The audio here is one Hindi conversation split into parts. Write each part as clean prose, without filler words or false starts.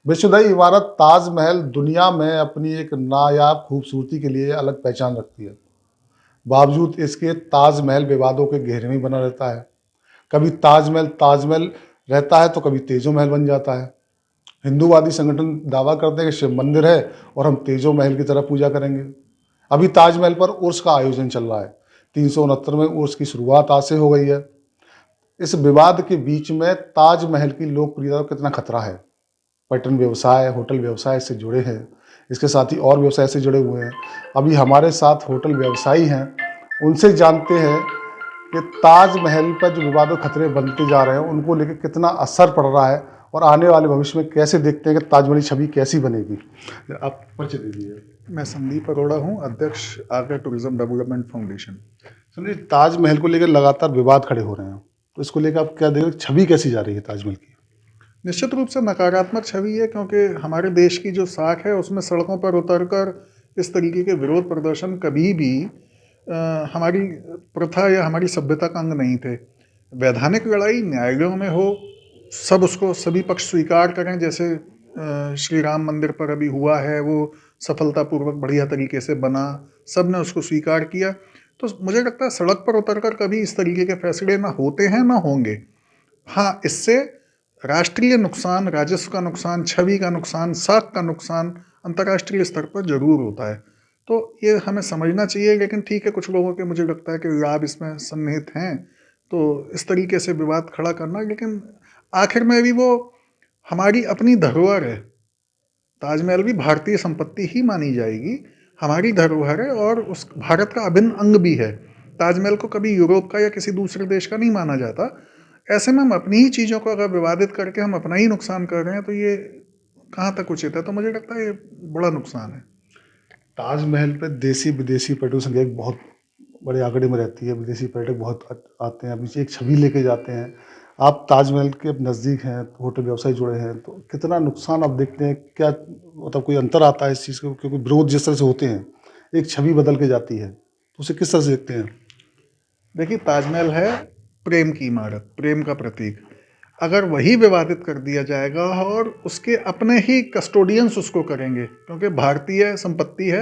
विश्वदयी इमारत ताजमहल दुनिया में अपनी एक नायाब खूबसूरती के लिए अलग पहचान रखती है। बावजूद इसके ताजमहल विवादों के घेरे में बना रहता है। कभी ताजमहल ताजमहल रहता है तो कभी तेजो महल बन जाता है। हिंदूवादी संगठन दावा करते हैं कि शिव मंदिर है और हम तेजो महल की तरह पूजा करेंगे। अभी ताजमहल पर उर्स का आयोजन चल रहा है। 369 में उर्स की शुरुआत आज से हो गई है। इस विवाद के बीच में ताजमहल की लोकप्रियता को कितना खतरा है। पर्यटन व्यवसाय, होटल व्यवसाय इससे जुड़े हैं। इसके साथ ही और व्यवसाय से जुड़े हुए हैं। अभी हमारे साथ होटल व्यवसायी हैं, उनसे जानते हैं कि ताजमहल पर जो विवाद खतरे बनते जा रहे हैं, उनको लेकर कितना असर पड़ रहा है और आने वाले भविष्य में कैसे देखते हैं कि ताजमहल की छवि कैसी बनेगी। आप परिचय दे दीजिए। मैं संदीप अरोड़ा हूँ, अध्यक्ष आगरा टूरिज्म डेवलपमेंट फाउंडेशन। समझिए, ताजमहल को लेकर लगातार विवाद खड़े हो रहे हैं, तो इसको लेकर आप क्या देख रहे हैं, छवि कैसी जा रही है ताजमहल की? निश्चित रूप से नकारात्मक छवि है, क्योंकि हमारे देश की जो साख है उसमें सड़कों पर उतरकर इस तरीके के विरोध प्रदर्शन कभी भी हमारी प्रथा या हमारी सभ्यता का अंग नहीं थे। वैधानिक लड़ाई न्यायालयों में हो, सब उसको सभी पक्ष स्वीकार करें, जैसे श्री राम मंदिर पर अभी हुआ है, वो सफलतापूर्वक बढ़िया तरीके से बना, सब ने उसको स्वीकार किया। तो मुझे लगता है सड़क पर उतरकर कभी इस तरीके के फैसले ना होते हैं ना होंगे। हाँ, इससे राष्ट्रीय नुकसान, राजस्व का नुकसान, छवि का नुकसान, साख का नुकसान अंतर्राष्ट्रीय स्तर पर जरूर होता है। तो ये हमें समझना चाहिए, लेकिन ठीक है, कुछ लोगों के मुझे लगता है कि लाभ इसमें सन्निहित हैं, तो इस तरीके से विवाद खड़ा करना, लेकिन आखिर में भी वो हमारी अपनी धरोहर है। ताजमहल भी भारतीय संपत्ति ही मानी जाएगी, हमारी धरोहर है और उस भारत का अभिन्न अंग भी है। ताजमहल को कभी यूरोप का या किसी दूसरे देश का नहीं माना जाता। ऐसे में हम अपनी ही चीज़ों को अगर विवादित करके हम अपना ही नुकसान कर रहे हैं, तो ये कहाँ तक उचित है? तो मुझे लगता है ये बड़ा नुकसान है। ताजमहल पे देसी विदेशी पर्यटकों की संख्या एक बहुत बड़े आंकड़े में रहती है। विदेशी पर्यटक बहुत आते हैं, अपनी एक छवि लेके जाते हैं। आप ताजमहल के नज़दीक हैं, होटल व्यवसाय जुड़े हैं, तो कितना नुकसान आप देखते हैं? क्या मतलब कोई अंतर आता है इस चीज़ को? क्योंकि विरोध जिस तरह से होते हैं, एक छवि बदल के जाती है, तो उसे किस तरह से देखते हैं? देखिए, ताजमहल है प्रेम की इमारत, प्रेम का प्रतीक। अगर वही विवादित कर दिया जाएगा और उसके अपने ही कस्टोडियंस उसको करेंगे, क्योंकि भारतीय संपत्ति है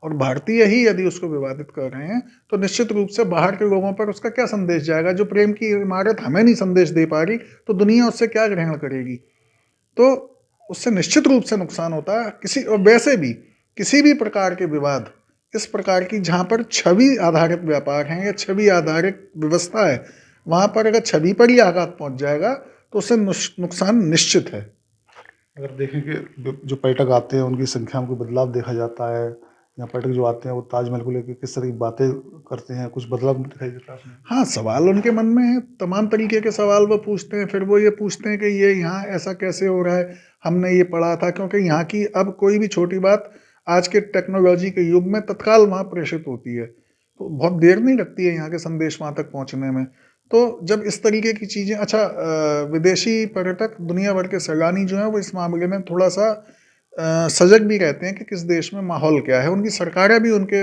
और भारतीय ही यदि उसको विवादित कर रहे हैं, तो निश्चित रूप से बाहर के लोगों पर उसका क्या संदेश जाएगा? जो प्रेम की इमारत हमें नहीं संदेश दे पा रही, तो दुनिया उससे क्या ग्रहण करेगी? तो उससे निश्चित रूप से नुकसान होता है। किसी, और वैसे भी किसी भी प्रकार के विवाद इस प्रकार की, जहाँ पर छवि आधारित व्यापार हैं या छवि आधारित व्यवस्था है, वहाँ पर अगर छवि पर ही आघात पहुँच जाएगा तो उससे नुकसान निश्चित है। अगर देखें कि जो पर्यटक आते हैं, उनकी संख्या में कोई बदलाव देखा जाता है, या पर्यटक जो आते हैं वो ताजमहल को लेकर किस तरह की बातें करते हैं, कुछ बदलाव दिखाई देता है उसमें? हाँ, सवाल उनके मन में है, तमाम तरीके के सवाल वो पूछते हैं। फिर वो ये पूछते हैं कि ये यहाँ ऐसा कैसे हो रहा है, हमने ये पढ़ा था। क्योंकि यहाँ की अब कोई भी छोटी बात आज के टेक्नोलॉजी के युग में तत्काल वहाँ प्रेषित होती है, तो बहुत देर नहीं लगती है यहाँ के संदेश वहाँ तक पहुँचने में। तो जब इस तरीके की चीज़ें, अच्छा, विदेशी पर्यटक, दुनिया भर के सैलानी जो हैं, वो इस मामले में थोड़ा सा सजग भी रहते हैं कि किस देश में माहौल क्या है। उनकी सरकारें भी उनके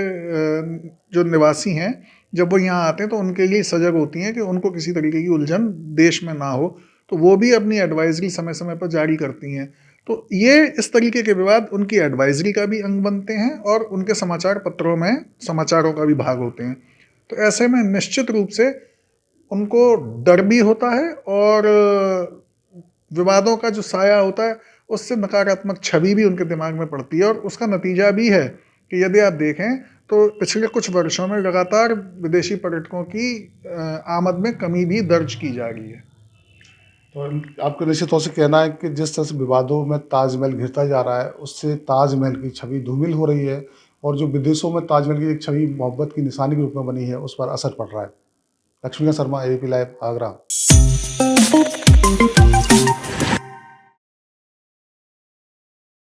जो निवासी हैं, जब वो यहाँ आते हैं तो उनके लिए सजग होती हैं कि उनको किसी तरीके की उलझन देश में ना हो, तो वो भी अपनी एडवाइजरी समय समय पर जारी करती हैं। तो ये इस तरीके के विवाद उनकी एडवाइजरी का भी अंग बनते हैं और उनके समाचार पत्रों में समाचारों का भी भाग होते हैं। तो ऐसे में निश्चित रूप से उनको डर भी होता है और विवादों का जो साया होता है उससे नकारात्मक छवि भी उनके दिमाग में पड़ती है। और उसका नतीजा भी है कि यदि आप देखें तो पिछले कुछ वर्षों में लगातार विदेशी पर्यटकों की आमद में कमी भी दर्ज की जा रही है। तो आपका निश्चित तौर से कहना है कि जिस तरह से विवादों में ताजमहल घिरता जा रहा है, उससे ताजमहल की छवि धूमिल हो रही है, और जो विदेशों में ताजमहल की एक छवि मोहब्बत की निशानी के रूप में बनी है, उस पर असर पड़ रहा है। Laxmikant Sharma, ABP live, Agra.